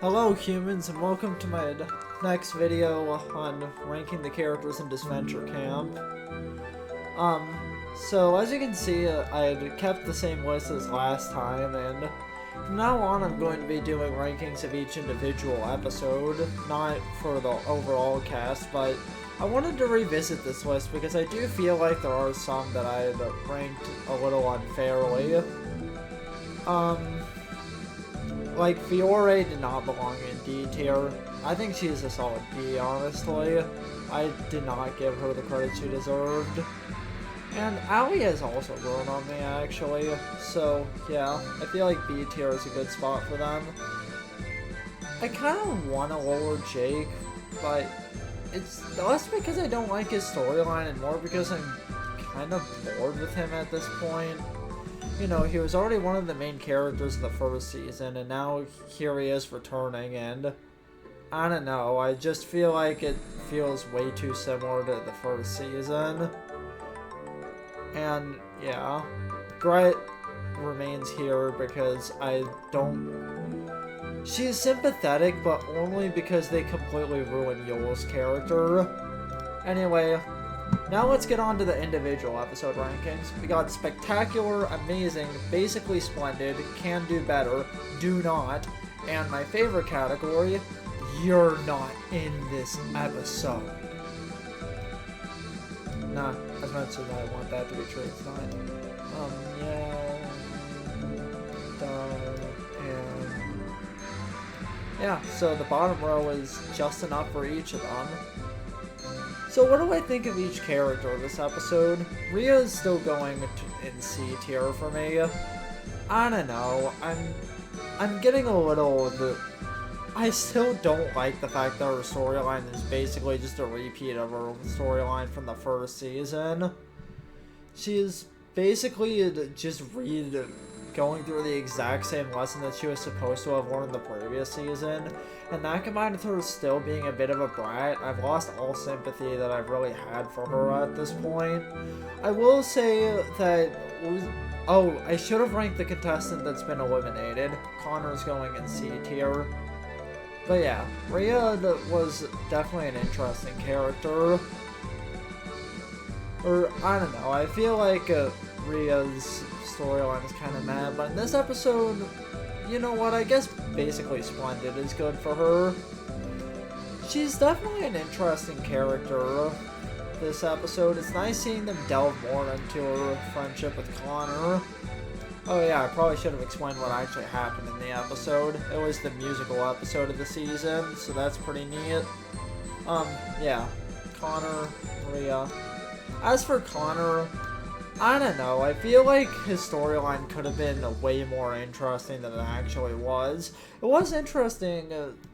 Hello humans, and welcome to my next video on ranking the characters in Disventure Camp. So as you can see, I had kept the same list as last time, and from now on I'm going to be doing rankings of each individual episode, not for the overall cast, but I wanted to revisit this list because I do feel like there are some that I had ranked a little unfairly. Like, Fiore did not belong in D tier. I think she is a solid B, honestly. I did not give her the credit she deserved. And Ali has also grown on me, actually. So, yeah, I feel like B tier is a good spot for them. I kind of want to lower Jake, but it's less because I don't like his storyline and more because I'm kind of bored with him at this point. You know, he was already one of the main characters of the first season, and now here he is returning, and I don't know, I just feel like it feels way too similar to the first season. And, yeah, Gret remains here because I don't... She's sympathetic, but only because they completely ruined Yoel's character. Anyway, now let's get on to the individual episode rankings. We got spectacular, amazing, basically splendid, can do better, do not, and my favorite category, you're not in this episode. Nah, as much as I want that to be true, it's not. Yeah, and yeah, so the bottom row is just enough for each of them. So what do I think of each character this episode? Rhea is still going in C tier for me. I don't know. I'm getting a little... I still don't like the fact that her storyline is basically just a repeat of her storyline from the first season. She is basically just going through the exact same lesson that she was supposed to have learned the previous season, and that combined with her still being a bit of a brat, I've lost all sympathy that I've really had for her at this point. I will say that... Oh, I should have ranked the contestant that's been eliminated. Connor's going in C tier. But yeah, Rhea was definitely an interesting character. Or, I don't know, I feel like Rhea's storyline is kind of mad, but in this episode, you know what, I guess basically Splendid is good for her. She's definitely an interesting character this episode. It's nice seeing them delve more into her friendship with Connor. Oh yeah, I probably should have explained what actually happened in the episode. It was the musical episode of the season, so that's pretty neat. Yeah, Connor, Rhea. As for Connor, I don't know, I feel like his storyline could have been way more interesting than it actually was. It was interesting,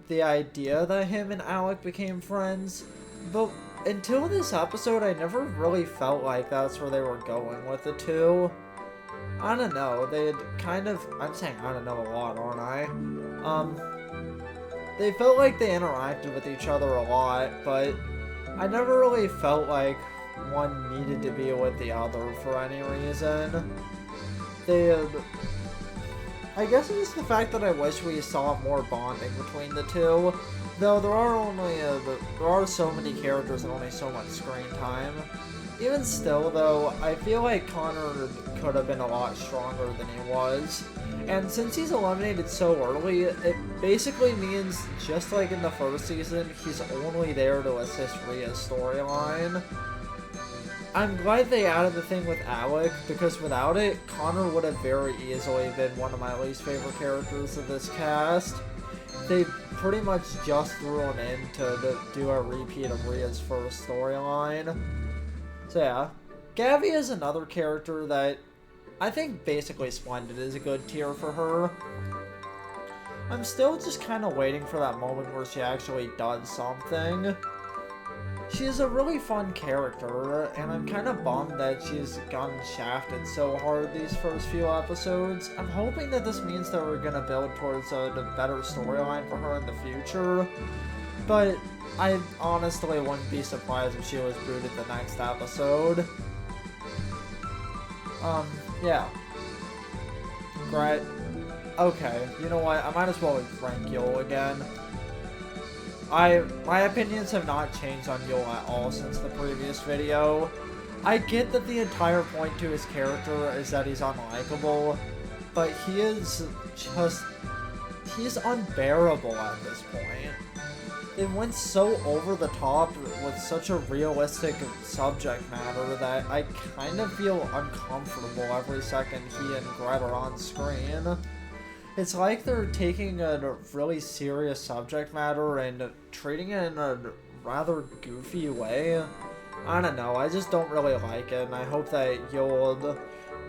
the idea that him and Alec became friends, but until this episode, I never really felt like that's where they were going with the two. I don't know, they had kind of... I'm saying I don't know a lot, aren't I? They felt like they interacted with each other a lot, but I never really felt like one needed to be with the other for any reason. They had... I guess it was the fact that I wish we saw more bonding between the two. Though there are so many characters and only so much screen time. Even still, though, I feel like Connor could have been a lot stronger than he was. And since he's eliminated so early, it basically means, just like in the first season, he's only there to assist Rhea's storyline. I'm glad they added the thing with Alec, because without it, Connor would have very easily been one of my least favorite characters of this cast. They pretty much just threw him in to do a repeat of Rhea's first storyline. So yeah, Gabby is another character that I think basically Splendid is a good tier for her. I'm still just kind of waiting for that moment where she actually does something. She is a really fun character, and I'm kind of bummed that she's gotten shafted so hard these first few episodes. I'm hoping that this means that we're going to build towards a better storyline for her in the future, but I honestly wouldn't be surprised if she was booted the next episode. Yeah. Gret, Okay, you know what? I might as well rank Yule again. My opinions have not changed on Yule at all since the previous video. I get that the entire point to his character is that he's unlikable, but he's unbearable at this point. It went so over the top with such a realistic subject matter that I kind of feel uncomfortable every second he and Gret are on screen. It's like they're taking a really serious subject matter and treating it in a rather goofy way. I don't know, I just don't really like it, and I hope that you'll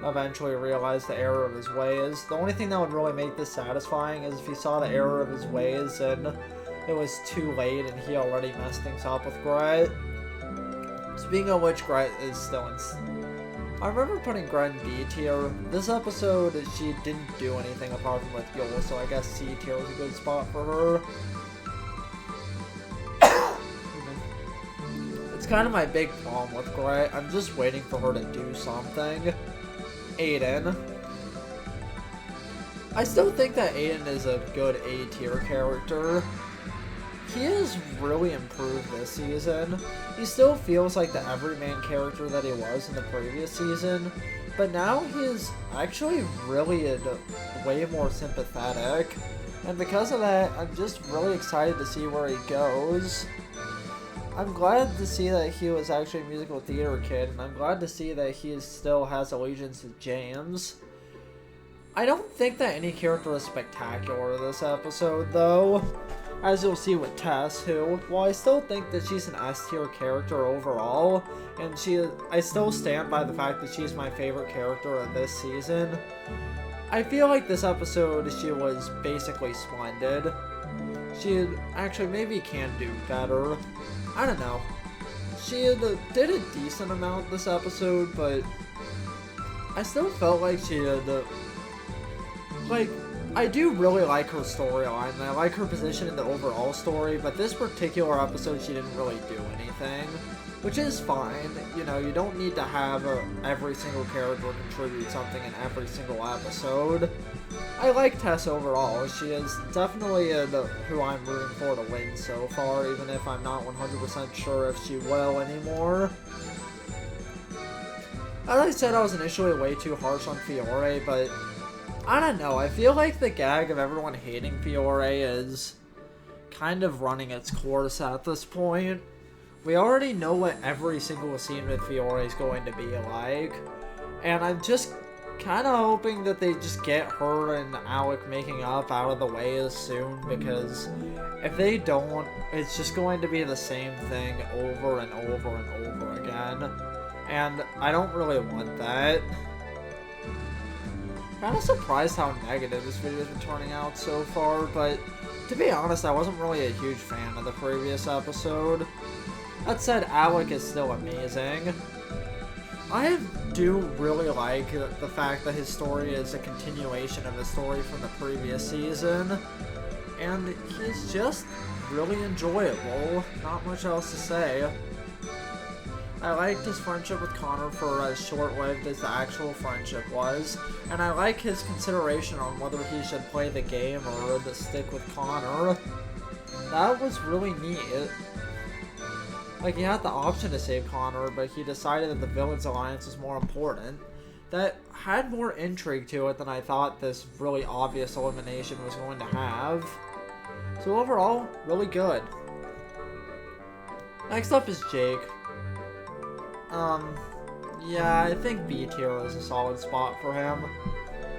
eventually realize the error of his ways. The only thing that would really make this satisfying is if he saw the error of his ways and it was too late and he already messed things up with Gret. Speaking of which, Gret is still in... I remember putting Gret in B tier. This episode, she didn't do anything apart from with Yule, so I guess C tier was a good spot for her. It's kind of my big problem with Gret. I'm just waiting for her to do something. Aiden. I still think that Aiden is a good A tier character. He has really improved this season. He still feels like the everyman character that he was in the previous season, but now he's actually really way more sympathetic, and because of that, I'm just really excited to see where he goes. I'm glad to see that he was actually a musical theater kid, and I'm glad to see that he still has allegiance to James. I don't think that any character is spectacular this episode, though. As you'll see with Tess, who, while I still think that she's an S-tier character overall, and I still stand by the fact that she's my favorite character of this season, I feel like this episode she was basically splendid. She actually maybe can do better. I don't know. She did a decent amount this episode, but I still felt like she had, I do really like her storyline, and I like her position in the overall story, but this particular episode she didn't really do anything, which is fine. You know, you don't need to have every single character contribute something in every single episode. I like Tess overall. She is definitely who I'm rooting for to win so far, even if I'm not 100% sure if she will anymore. As I said, I was initially way too harsh on Fiore, but I don't know, I feel like the gag of everyone hating Fiore is kind of running its course at this point. We already know what every single scene with Fiore is going to be like, and I'm just kind of hoping that they just get her and Alec making up out of the way as soon, because if they don't, it's just going to be the same thing over and over and over again, and I don't really want that. Kind of surprised how negative this video has been turning out so far, but to be honest, I wasn't really a huge fan of the previous episode. That said, Alec is still amazing. I do really like the fact that his story is a continuation of the story from the previous season, and he's just really enjoyable. Not much else to say. I liked his friendship with Connor for as short-lived as the actual friendship was, and I like his consideration on whether he should play the game or to stick with Connor. That was really neat. Like, he had the option to save Connor, but he decided that the Villains Alliance was more important. That had more intrigue to it than I thought this really obvious elimination was going to have. So overall, really good. Next up is Jake. Yeah, I think B tier is a solid spot for him.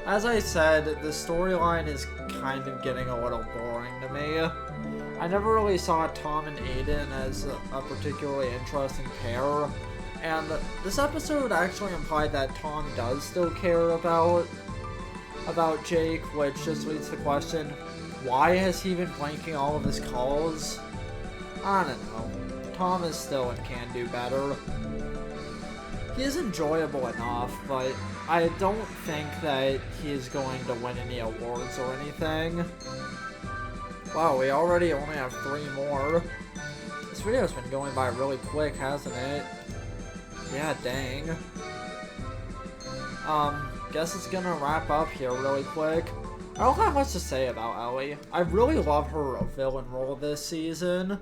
As I said, the storyline is kind of getting a little boring to me. I never really saw Tom and Aiden as a particularly interesting pair, and this episode actually implied that Tom does still care about Jake, which just leads to the question, why has he been blanking all of his calls? I don't know. Tom is still and can do better. He is enjoyable enough, but I don't think that he is going to win any awards or anything. Wow, we already only have 3 more. This video's been going by really quick, hasn't it? Yeah, dang. Guess it's gonna wrap up here really quick. I don't have much to say about Ellie. I really love her villain role this season.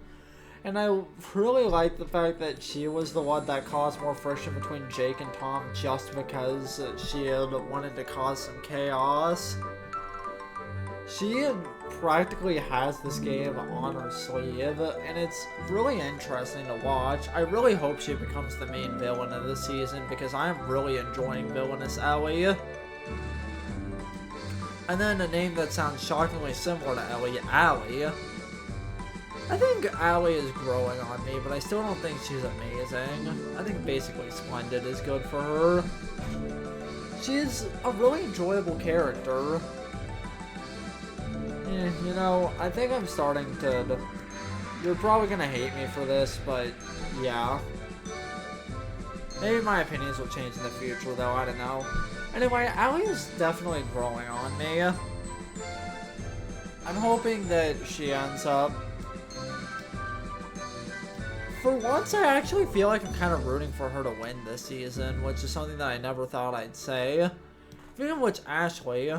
And I really like the fact that she was the one that caused more friction between Jake and Tom just because she had wanted to cause some chaos. She practically has this game on her sleeve, and it's really interesting to watch. I really hope she becomes the main villain of the season because I'm really enjoying Villainous Ellie. And then a name that sounds shockingly similar to Ellie, Allie. I think Allie is growing on me, but I still don't think she's amazing. I think basically Splendid is good for her. She's a really enjoyable character. You know, I think I'm starting to... You're probably gonna hate me for this, but yeah. Maybe my opinions will change in the future, though, I don't know. Anyway, Allie is definitely growing on me. I'm hoping that she ends up... For once, I actually feel like I'm kind of rooting for her to win this season, which is something that I never thought I'd say. Speaking of which, Ashley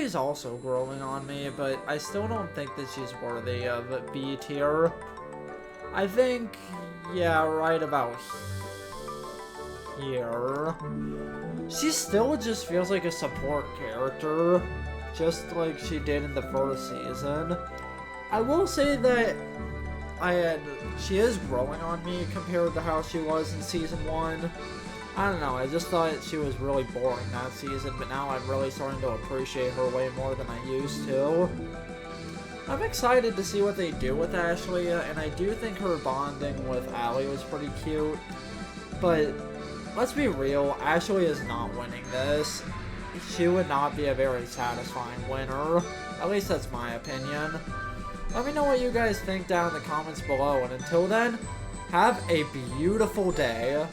is also growing on me, but I still don't think that she's worthy of B tier. I think, yeah, right about here. She still just feels like a support character, just like she did in the first season. I will say that she is growing on me compared to how she was in season 1. I don't know, I just thought she was really boring that season, but now I'm really starting to appreciate her way more than I used to. I'm excited to see what they do with Ashley, and I do think her bonding with Allie was pretty cute. But let's be real, Ashley is not winning this. She would not be a very satisfying winner. At least that's my opinion. Let me know what you guys think down in the comments below, and until then, have a beautiful day.